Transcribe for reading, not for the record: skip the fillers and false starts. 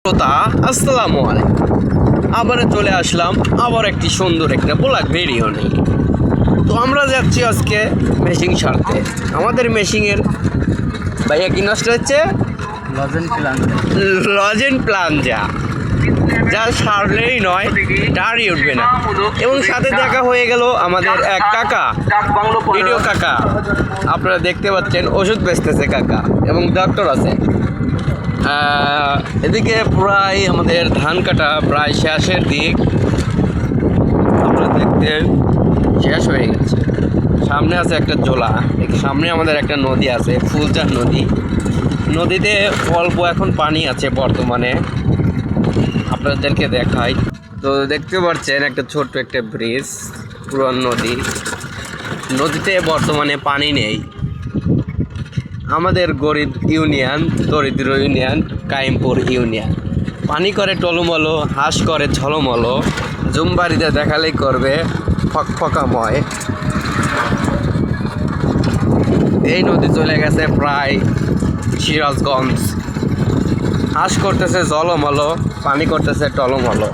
আসসালামু আলাইকুম। আবার চলে আসলাম আবার একটি সুন্দর একটা ব্লগ ভিডিও নিয়ে। তো আমরা যাচ্ছি আজকে মেশিং সারতে। আমাদের মেশিংয়ের ভাইয়া কি নষ্ট হচ্ছে? লজেন প্লাঞ্জা, যা সারলেই নয় দাঁড়িয়ে উঠবে না। এবং সাথে দেখা হয়ে গেল আমাদের এক কাকা, ভিডিও কাকা। আপনারা দেখতে পাচ্ছেন ওষুধ বেচতেছে কাকা, এবং ডক্টর আছে। এদিকে প্রায় আমাদের ধান কাটা প্রায় শেষের দিক, আপনারা দেখতে শেষ হয়ে গেছে। সামনে আছে একটা জোলা, সামনে আমাদের একটা নদী আছে, ফুলচার নদী। নদীতে অল্প এখন পানি আছে বর্তমানে, আপনাদেরকে দেখাই। তো দেখতে পাচ্ছেন একটা ছোট্ট একটা ব্রিজ, পুরান নদী। নদীতে বর্তমানে পানি নেই। আমাদের গরিব ইউনিয়ন, দরিদ্র ইউনিয়ন, কাইমপুর ইউনিয়ন। পানি করে টলমলো, হাঁস করে ঝলমলো, জুমবাড়িতে দেখালেই করবে ফকফকাময়। এই নদী চলে গেছে প্রায় সিরাজগঞ্জ। হাঁস করতেছে জলমলো, পানি করতেছে টলমলো।